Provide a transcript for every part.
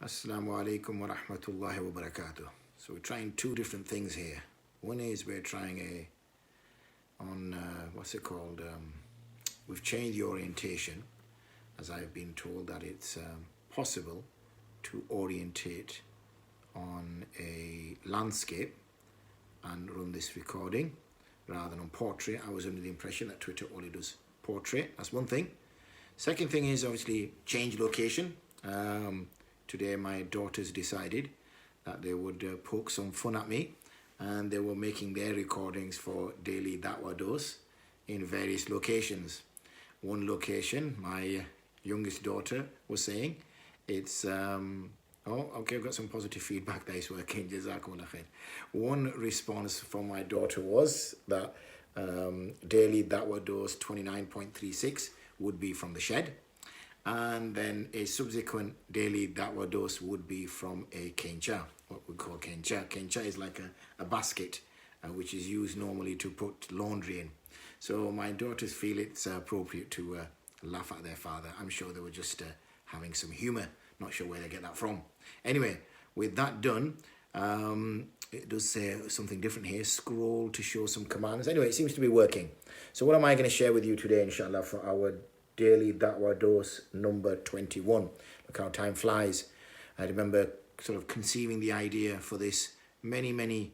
Assalamu alaikum wa rahmatullahi wa barakatuh. So we're trying two different things here. One is we're trying we've changed the orientation, as I've been told that it's possible to orientate on a landscape and run this recording rather than on portrait. I was under the impression that Twitter only does portrait. That's one thing. Second thing is obviously change location. Today my daughters decided that they would poke some fun at me, and they were making their recordings for daily Daʿwa dose in various locations. One location, my youngest daughter was saying, it's I've got some positive feedback that is working. Jazakumullah khair. One response from my daughter was that daily Daʔwa dose 29.36 would be from the shed, and then a subsequent daily Daʔwa dose would be from a kencha, what we call kencha. Kencha is like a basket which is used normally to put laundry in. So my daughters feel it's appropriate to laugh at their father. I'm sure they were just having some humor. Not sure where they get that from. Anyway, with that done, it does say something different here. Scroll to show some commands. Anyway, it seems to be working. So what am I going to share with you today, inshallah, for our daily Daʔwa dose number 21? Look how time flies. I remember sort of conceiving the idea for this many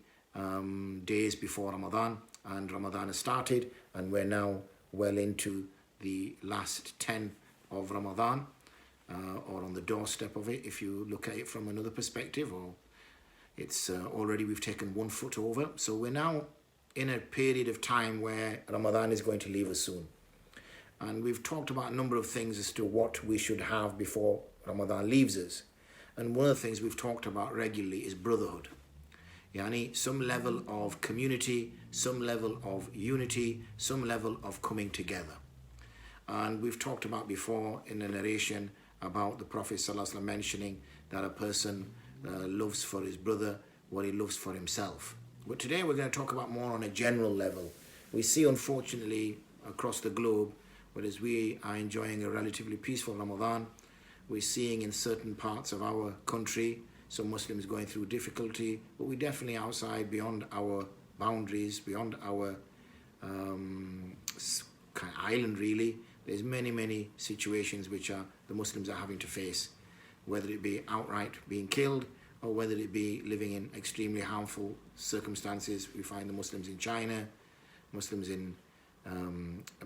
days before Ramadan, and Ramadan has started, and we're now well into the last 10 of Ramadan. Or on the doorstep of it, if you look at it from another perspective, or it's already we've taken 1 foot over. So we're now in a period of time where Ramadan is going to leave us soon. And we've talked about a number of things as to what we should have before Ramadan leaves us. And one of the things we've talked about regularly is brotherhood. Yani some level of community, some level of unity, some level of coming together. And we've talked about before in a narration about the Prophet ﷺ mentioning that a person loves for his brother what he loves for himself. But today we're going to talk about more on a general level. We see, unfortunately, across the globe, whereas we are enjoying a relatively peaceful Ramadan, we're seeing in certain parts of our country some Muslims going through difficulty, but we're definitely outside, beyond our boundaries, beyond our island really. There's many situations which the Muslims are having to face, whether it be outright being killed or whether it be living in extremely harmful circumstances. We find the Muslims in China, Muslims in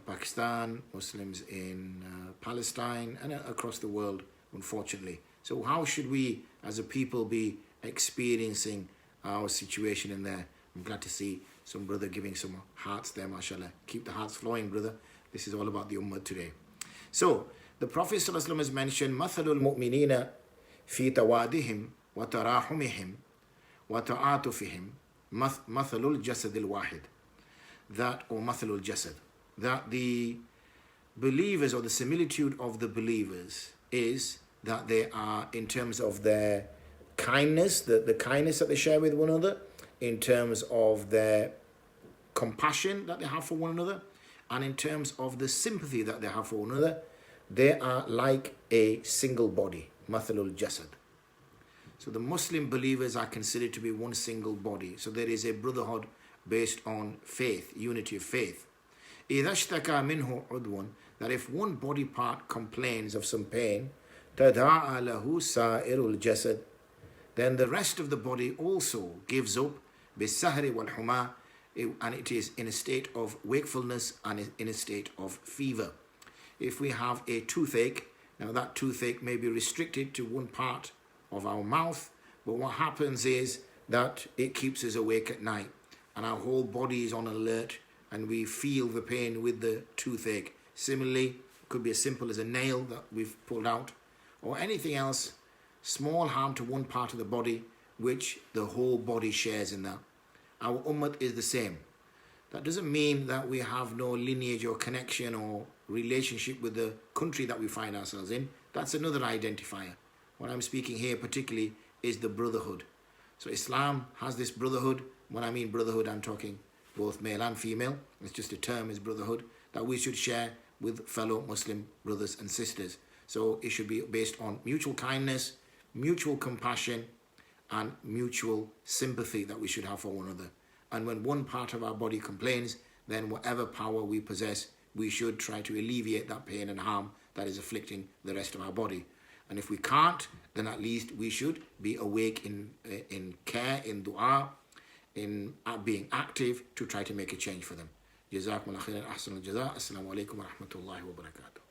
Pakistan, Muslims in Palestine, and across the world, unfortunately. So how should we as a people be experiencing our situation in there? I'm glad to see some brother giving some hearts there, mashallah. Keep the hearts flowing, brother. This is all about the ummah today. So, the Prophet ﷺ has mentioned مَثَلُ الْمُؤْمِنِينَ فِي تَوَادِهِمْ وَتَرَاحُمِهِمْ وَتَعَاطُفِهِمْ مَثَلُ الْجَسَدِ الْوَاحِدِ. That the believers, or the similitude of the believers, is that they are, in terms of their kindness, the kindness that they share with one another, in terms of their compassion that they have for one another, and in terms of the sympathy that they have for one another, they are like a single body. Mathalul Jasad. So the Muslim believers are considered to be one single body. So there is a brotherhood based on faith, unity of faith. إِذَا اشْتَكَى مِنْهُ عُضْوٌ, that if one body part complains of some pain, تَدَاعَى لَهُ سَائِرُ الْجَسَدِ, then the rest of the body also gives up بِالسَّهْرِ وَالْحُمَى, and it is in a state of wakefulness and in a state of fever. If we have a toothache, now that toothache may be restricted to one part of our mouth, but what happens is that it keeps us awake at night, and our whole body is on alert, and we feel the pain with the toothache. Similarly, it could be as simple as a nail that we've pulled out, or anything else, small harm to one part of the body, which the whole body shares in that. Our ummah is the same. That doesn't mean that we have no lineage or connection or relationship with the country that we find ourselves in. That's another identifier. What I'm speaking here particularly is the brotherhood. So Islam has this brotherhood. When I mean brotherhood, I'm talking both male and female. It's just a term, is brotherhood, that we should share with fellow Muslim brothers and sisters. So it should be based on mutual kindness, mutual compassion and mutual sympathy that we should have for one another. And when one part of our body complains, then whatever power we possess, we should try to alleviate that pain and harm that is afflicting the rest of our body. And if we can't, then at least we should be awake in care, in dua, in being active to try to make a change for them. Jazakumullah khairan, ahsanul jaza. Assalamu alaikum wa rahmatullahi wa barakatuh.